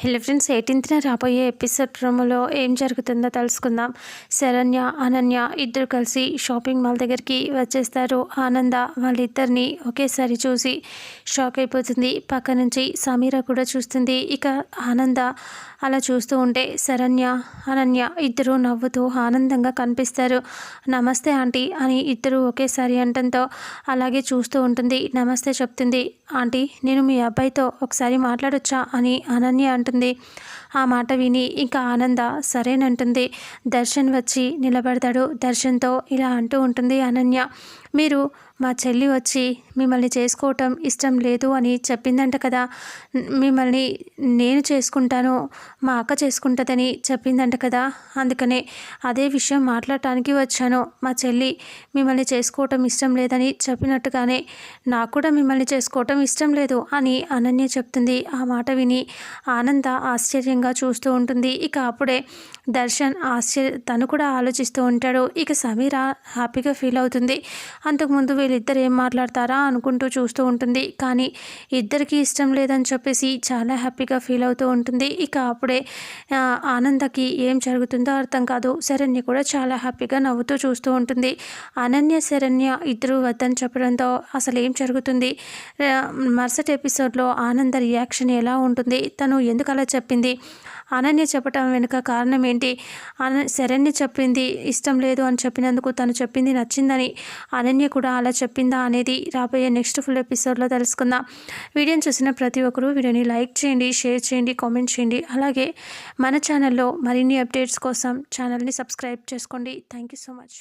Hello friends, 18న రాబోయే episode ప్రోమోలో ఏం జరుగుతుందో తెలుసుకుందాం. శరణ్య, అనన్య ఇద్దరు కలిసి షాపింగ్ మాల్ దగ్గరికి వచ్చేస్తారు. ఆనంద వాళ్ళిద్దరిని ఒకేసారి చూసి షాక్ అయిపోతుంది. పక్క నుంచి సమీర కూడా చూస్తుంది. ఇక ఆనంద అలా చూస్తూ ఉంటే శరణ్య, అనన్య ఇద్దరు నవ్వుతూ ఆనందంగా కనిపిస్తారు. నమస్తే ఆంటీ అని ఇద్దరు ఒకేసారి అనడంతో అలాగే చూస్తూ ఉంటుంది. నమస్తే చెప్తుంది. ఆంటీ, నేను మీ అబ్బాయితో ఒకసారి మాట్లాడొచ్చా అని అనన్య అంటుంది. ఆ మాట విని ఇంకా ఆనంద సరేనంటుంది. దర్శన్ వచ్చి నిలబడతాడు. దర్శన్తో ఇలా అంటూ ఉంటుంది అనన్య, మీరు మా చెల్లి వచ్చి మిమ్మల్ని చేసుకోవటం ఇష్టం లేదు అని చెప్పిందంట కదా, మిమ్మల్ని నేను చేసుకుంటాను, మా అక్క చేసుకుంటుందని చెప్పిందంట కదా, అందుకనే అదే విషయం మాట్లాడటానికి వచ్చాను. మా చెల్లి మిమ్మల్ని చేసుకోవటం ఇష్టం లేదని చెప్పినట్టుగానే నాకు కూడా మిమ్మల్ని చేసుకోవటం ఇష్టం లేదు అని అనన్య చెప్తుంది. ఆ మాట విని ఆనంద ఆశ్చర్యంగా చూస్తూ ఉంటుంది. ఇక అప్పుడే దర్శన్ తను కూడా ఆలోచిస్తూ ఉంటాడు. ఇక సమీర హ్యాపీగా ఫీల్ అవుతుంది. అంతకుముందు వీళ్ళిద్దరు ఏం మాట్లాడతారా అనుకుంటూ చూస్తూ ఉంటుంది. కానీ ఇద్దరికీ ఇష్టం లేదని చెప్పేసి చాలా హ్యాపీగా ఫీల్ అవుతూ ఉంటుంది. ఇక అప్పుడే ఆనందకి ఏం జరుగుతుందో అర్థం కాదు. శరణ్య కూడా చాలా హ్యాపీగా నవ్వుతూ చూస్తూ ఉంటుంది. అనన్య, శరణ్య ఇద్దరు వద్దని చెప్పడంతో అసలు ఏం జరుగుతుంది, మరుసటి ఎపిసోడ్లో ఆనంద రియాక్షన్ ఎలా ఉంటుంది, తను ఎందుకు అలా చెప్పింది, అనన్య చెప్పటం వెనుక కారణం ఏంటి, శరణ్య చెప్పింది ఇష్టం లేదు అని చెప్పినందుకు తను చెప్పింది నచ్చిందని అనన్య కూడా అలా చెప్పిందా అనేది రాబోయే నెక్స్ట్ ఫుల్ ఎపిసోడ్లో తెలుసుకుందాం. వీడియోని చూసిన ప్రతి ఒక్కరూ వీడియోని లైక్ చేయండి, షేర్ చేయండి, కామెంట్ చేయండి. అలాగే మన ఛానల్లో మరిన్ని అప్డేట్స్ కోసం ఛానల్ని సబ్స్క్రైబ్ చేసుకోండి. Thank you so much.